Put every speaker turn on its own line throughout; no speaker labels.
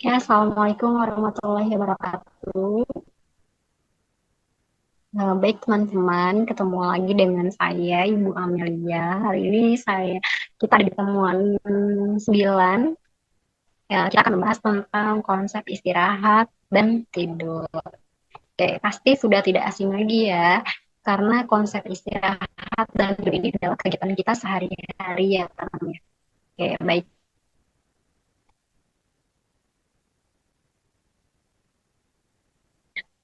Ya, Assalamualaikum warahmatullahi wabarakatuh. Baik teman-teman, ketemu lagi dengan saya, Ibu Amelia. Hari ini kita di pertemuan 9. Ya, kita akan membahas tentang konsep istirahat dan tidur. Oke, pasti sudah tidak asing lagi ya, karena konsep istirahat dan tidur ini adalah kegiatan kita sehari-hari ya, teman-teman. Oke, baik.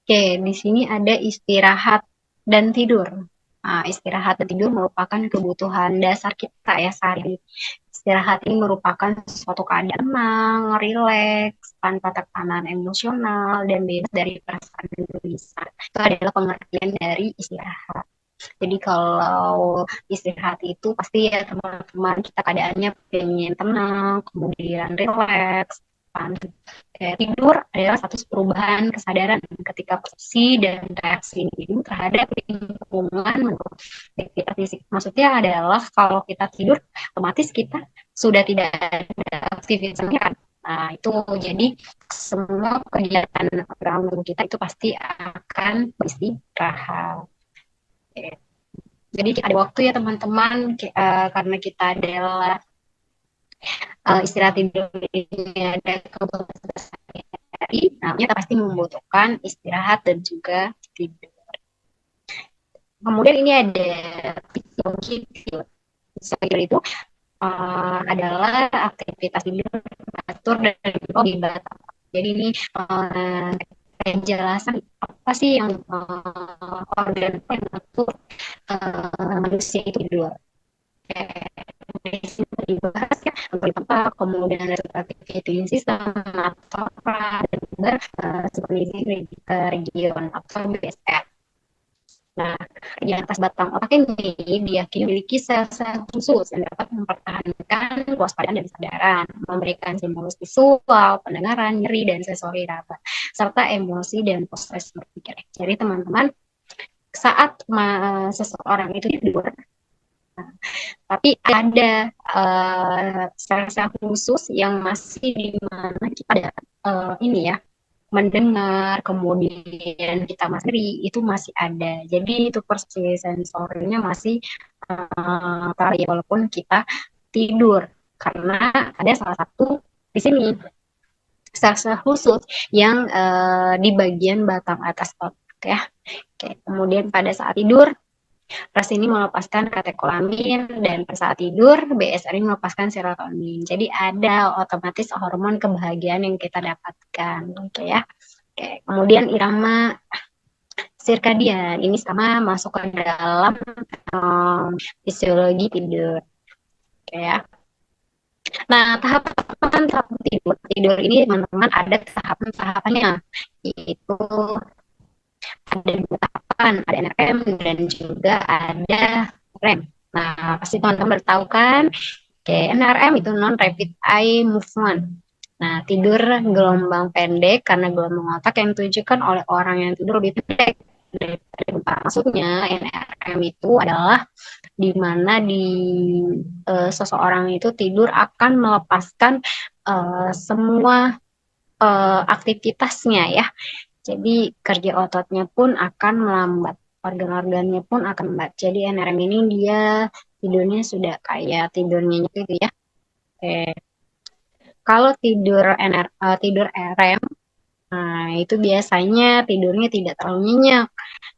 Oke, di sini ada istirahat dan tidur. Nah, istirahat dan tidur merupakan kebutuhan dasar kita ya sehari. Istirahat ini merupakan suatu keadaan tenang, rileks, tanpa tekanan emosional, dan bebas dari perasaan gelisah. Itu adalah pengertian dari istirahat. Jadi kalau istirahat itu pasti ya teman-teman kita keadaannya pengen tenang, kemudian rileks, kayak tidur adalah satu perubahan kesadaran ketika persepsi dan reaksi individu terhadap lingkungan menurut aktivitas fisik. Maksudnya adalah kalau kita tidur, otomatis kita sudah tidak ada aktivitasnya kan. Nah, itu jadi semua kegiatan dalam tubuh kita itu pasti akan beristirahat. Jadi ada waktu ya teman-teman, karena kita adalah istirahat tidur ini ada kebutuhan sehari, nah kita pasti membutuhkan istirahat dan juga tidur. Kemudian ini ada fisiologi tidur. Fisiologi itu adalah aktivitas tidur teratur dan dibatasi. Jadi ini penjelasan apa sih yang organ yang mengatur manusia itu tidur. Dibahas ya tempat kemudian ada activity system atau apa dan juga seperti ini region atau BSF. Nah, di atas batang otak ini diyakini memiliki sel-sel khusus yang dapat mempertahankan kewaspadaan dan kesadaran, memberikan stimulus visual, pendengaran, nyeri, dan sensori raba, serta emosi dan proses berpikir. Jadi teman-teman, saat seseorang itu tidur, tapi ada sel-sel khusus yang masih di mana kita ada ini ya mendengar, kemudian kita masih itu masih ada. Jadi itu persepsi sensornya masih ya, walaupun kita tidur karena ada salah satu di sini sel-sel khusus yang di bagian batang atas otak ya. Oke, kemudian pada saat tidur Ras ini melepaskan katekolamin dan pada saat tidur BSR ini melepaskan serotonin. Jadi ada otomatis hormon kebahagiaan yang kita dapatkan. Oke ya. Oke. Kemudian irama sirkadian ini sama masuk ke dalam fisiologi tidur. Oke ya. Nah, tahap tidur. Tidur ini teman-teman ada tahapan-tahapannya. Yaitu ada dua tahapan, ada NRM dan juga ada REM. Nah, pasti teman-teman bertahu kan, kayak NRM itu non rapid eye movement. Nah, tidur gelombang pendek karena gelombang otak yang ditujukan oleh orang yang tidur lebih pendek daripada gempa. Maksudnya NRM itu adalah di mana seseorang itu tidur akan melepaskan semua aktivitasnya ya. Jadi kerja ototnya pun akan melambat, organ-organnya pun akan lambat. Jadi NRM ini dia tidurnya sudah kayak tidurnya gitu ya. Eh, Kalau tidur RM, nah itu biasanya tidurnya tidak terlalu nyenyak.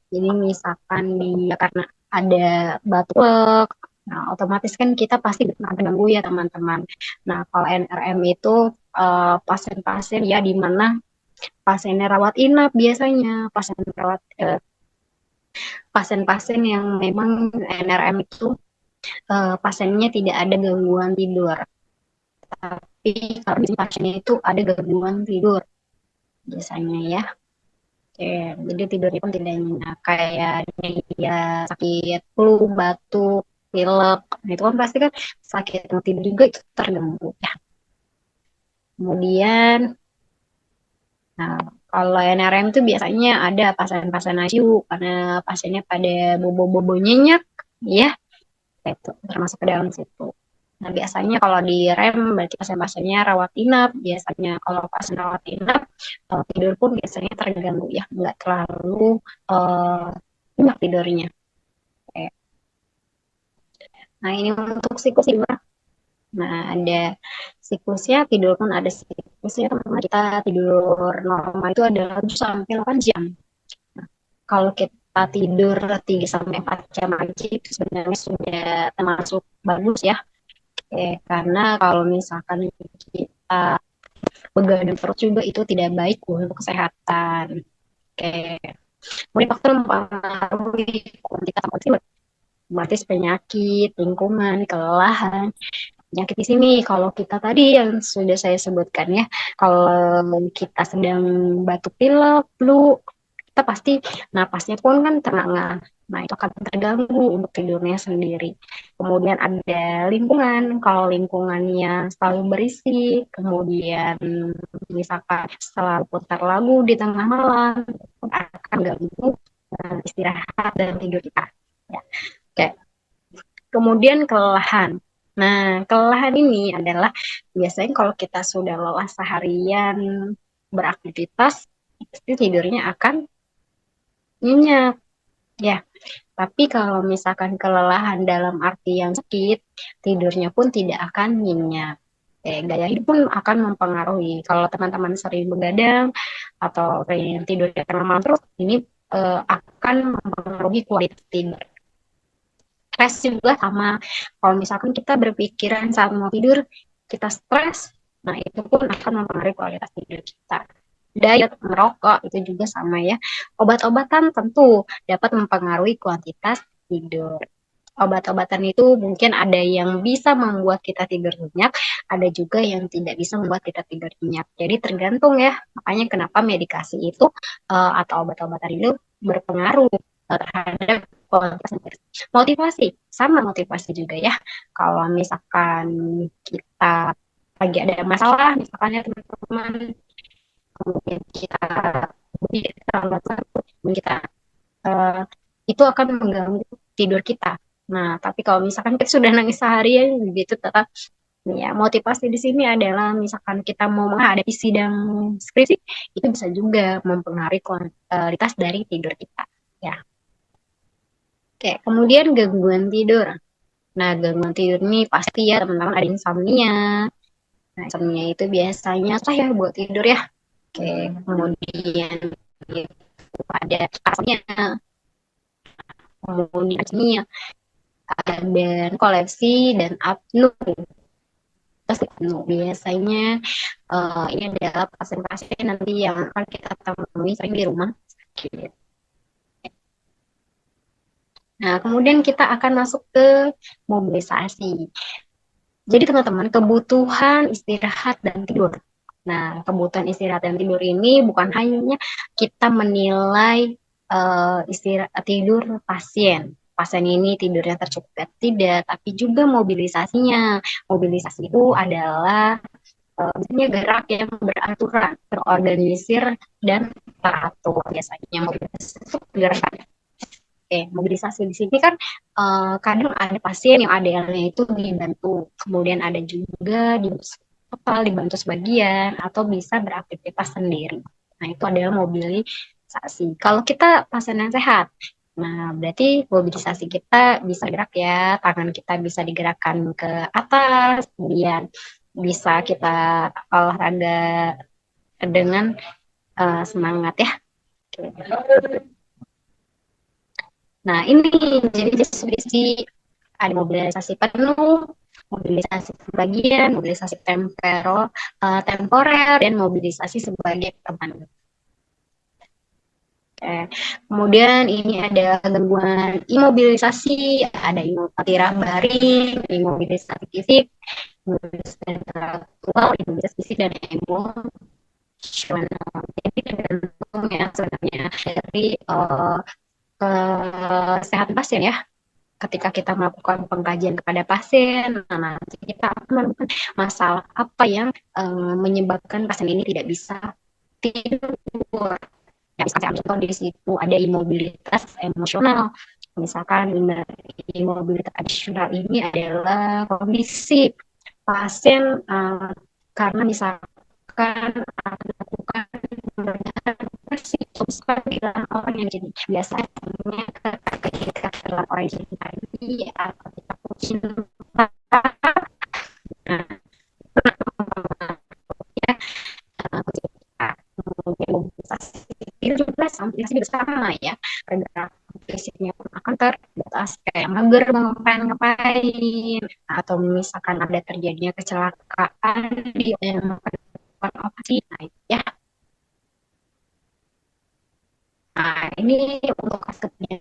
Jadi misalkan dia karena ada batuk, nah otomatis kan kita pasti terganggu ya teman-teman. Nah kalau NRM itu pasien-pasien ya di mana pasiennya rawat inap biasanya, pasien-pasien yang memang NRM itu pasiennya tidak ada gangguan tidur. Tapi kalau di pasiennya itu ada gangguan tidur biasanya ya. Oke, jadi tidurnya pun tidak nyenyak. Kayak dia sakit flu, batuk, pilek. Nah, itu kan pasti kan sakit tidur juga itu terganggu ya. Kemudian, nah, kalau NRM itu biasanya ada pasien-pasien ICU karena pasiennya pada bobo-bobo nyenyak, ya, itu termasuk ke dalam situ. Nah, biasanya kalau di rem berarti pasien-pasiennya rawat inap. Biasanya kalau pasien rawat inap, tidur pun biasanya terganggu ya, nggak terlalu nyenyak tidurnya. Nah, ini untuk siklus tidur. Nah, ada siklusnya, tidur pun ada siklusnya. Teman-teman, kita tidur normal itu adalah 7 sampai 8 jam. Nah, kalau kita tidur 3 sampai 4 jam aja itu sebenarnya sudah termasuk bagus ya. Karena kalau misalkan kita begadang terus juga itu tidak baik untuk kesehatan. Oke. Kemudian faktor mempengaruhi kuantitas oksigen, berarti penyakit, lingkungan, kelelahan. Penyakit di sini kalau kita tadi yang sudah saya sebutkan ya, kalau kita sedang batuk pilek, flu, kita pasti napasnya pun kan terengah. Nah, itu akan terganggu untuk tidurnya sendiri. Kemudian ada lingkungan, kalau lingkungannya selalu berisik, kemudian misalkan selalu putar lagu di tengah malam, akan ganggu istirahat dan tidur kita. Ya. Oke. Kemudian kelelahan. Nah, kelelahan ini adalah biasanya kalau kita sudah lelah seharian beraktivitas, pasti tidurnya akan nyenyak. Ya, tapi kalau misalkan kelelahan dalam arti yang sakit, tidurnya pun tidak akan nyenyak. Gaya hidup pun akan mempengaruhi. Kalau teman-teman sering begadang atau pengen tidur di tengah malam terus, ini akan mempengaruhi kualitas tidur. Stres juga sama. Kalau misalkan kita berpikiran saat mau tidur, kita stres, nah itu pun akan mempengaruhi kualitas tidur kita. Diet, merokok, itu juga sama ya. Obat-obatan tentu dapat mempengaruhi kuantitas tidur. Obat-obatan itu mungkin ada yang bisa membuat kita tidur nyenyak, ada juga yang tidak bisa membuat kita tidur nyenyak. Jadi tergantung ya. Makanya kenapa medikasi itu atau obat-obatan itu berpengaruh terhadap kualitas tidur. Motivasi, sama motivasi juga ya. Kalau misalkan kita lagi ada masalah, misalkan ya teman-teman, kemudian kita kita uh, itu akan mengganggu tidur kita. Nah, tapi kalau misalkan kita sudah nangis seharian gitu tetap ya motivasi di sini adalah misalkan kita mau menghadapi sidang skripsi itu bisa juga mempengaruhi kualitas dari tidur kita ya. Oke, kemudian gangguan tidur. Nah, gangguan tidur ini pasti ya teman-teman ada insomnia. Nah, insomnia itu biasanya susah ya buat tidur ya. Oke, kemudian ada asapnya, kemudian insomnia, dan koleksi dan apnu. Terus apnu biasanya ini adalah pasien-pasien nanti yang akan kita temui sering di rumah sakit. Nah, kemudian kita akan masuk ke mobilisasi. Jadi teman-teman, kebutuhan istirahat dan tidur. Nah, kebutuhan istirahat dan tidur ini bukan hanya kita menilai istirahat tidur pasien. Pasien ini tidurnya tercukup atau tidak, tapi juga mobilisasinya. Mobilisasi itu adalah misalnya gerak yang beraturan, terorganisir dan teratur. Biasanya mobilisasi itu gerakan. Mobilisasi di sini kan kadang ada pasien yang ADL-nya itu dibantu, kemudian ada juga dibantu sebagian atau bisa beraktivitas sendiri. Nah, itu adalah mobilisasi. Kalau kita pasien yang sehat, nah berarti mobilisasi kita bisa gerak ya, tangan kita bisa digerakkan ke atas, kemudian bisa kita olahraga dengan semangat ya. Nah, ini jadi deskripsi ada mobilisasi penuh, mobilisasi sebagian, mobilisasi temporer, dan mobilisasi sebagai teman. Oke. Kemudian ini ada gangguan imobilisasi, ada imobilisasi baring, imobilisasi fisik, imobilisasi intelektual, imobilisasi fisik, dan emosional. Jadi tergantung ya sebenarnya dari kesehatan pasien ya. Ketika kita melakukan pengkajian kepada pasien, nah nanti kita akan menemukan masalah apa yang menyebabkan pasien ini tidak bisa tidur. Ya, misalnya contoh di situ ada imobilitas emosional, Misalkan dari mobilitas tradisional ini adalah kondisi pasien karena misalkan melakukan pemeriksaan orang yang jadi biasanya ketika orang jadi tadi atau kita cinta, itu juga masih bersama ya, pergerakan fisiknya pun akan terbatas, kayak mager ngapain, atau misalkan ada terjadinya kecelakaan di yang melakukan operasi, nah ya. Nah, ini untuk kasusnya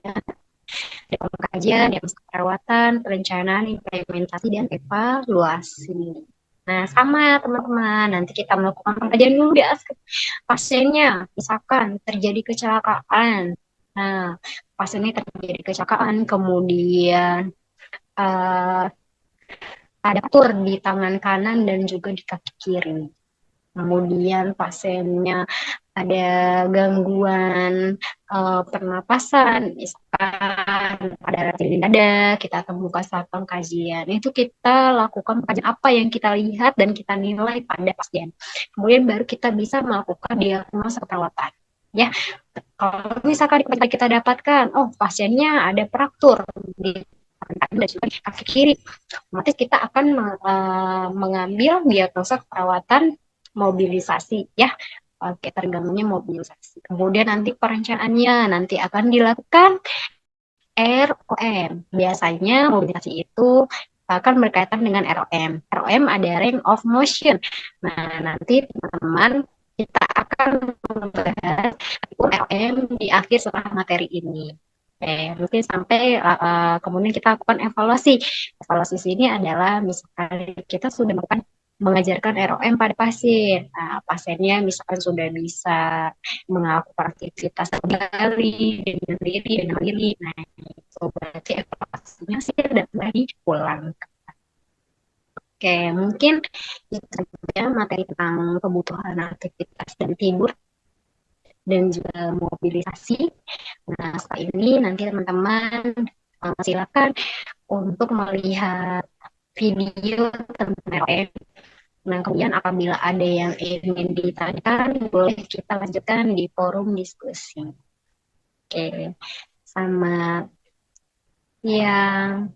ada pengkajian, diagnosis perawatan, perencanaan, implementasi, dan evaluasi. Nah, sama teman-teman, nanti kita melakukan pengkajian dulu di pasiennya. Misalkan terjadi kecelakaan. Nah, pasiennya terjadi kecelakaan, kemudian uh, ada tur di tangan kanan dan juga di kaki kiri. Kemudian pasiennya ada gangguan pernapasan, misalkan pada di dada, kita temukan saat pengkajian. Itu kita lakukan pengkajian apa yang kita lihat dan kita nilai pada pasien. Kemudian baru kita bisa melakukan diagnosa perawatan. Ya, kalau misalkan kita dapatkan, oh pasiennya ada fraktur di dan juga di kaki kiri, otomatis kita akan mengambil diagnosa perawatan mobilisasi ya. Oke, terganggunya mobilisasi. Kemudian nanti perencanaannya nanti akan dilakukan ROM. Biasanya mobilisasi itu akan berkaitan dengan ROM. ROM ada range of motion. Nah, nanti teman-teman kita akan membahas ROM di akhir setelah materi ini. Mungkin sampai kemudian kita lakukan evaluasi. Evaluasi ini adalah misalkan kita sudah melakukan mengajarkan ROM pada pasien. Nah, pasiennya misalkan sudah bisa melakukan aktivitas kembali dengan diri dan mandiri. Nah, itu berarti evaluasinya sih sudah lagi pulang. Oke, mungkin itu saja materi tentang kebutuhan aktivitas dan tidur dan juga mobilisasi. Nah, setelah ini nanti teman-teman silakan untuk melihat video tentang ROM. Nah, kemudian apabila ada yang ingin ditanyakan, boleh kita lanjutkan di forum diskusi. Oke, sama yang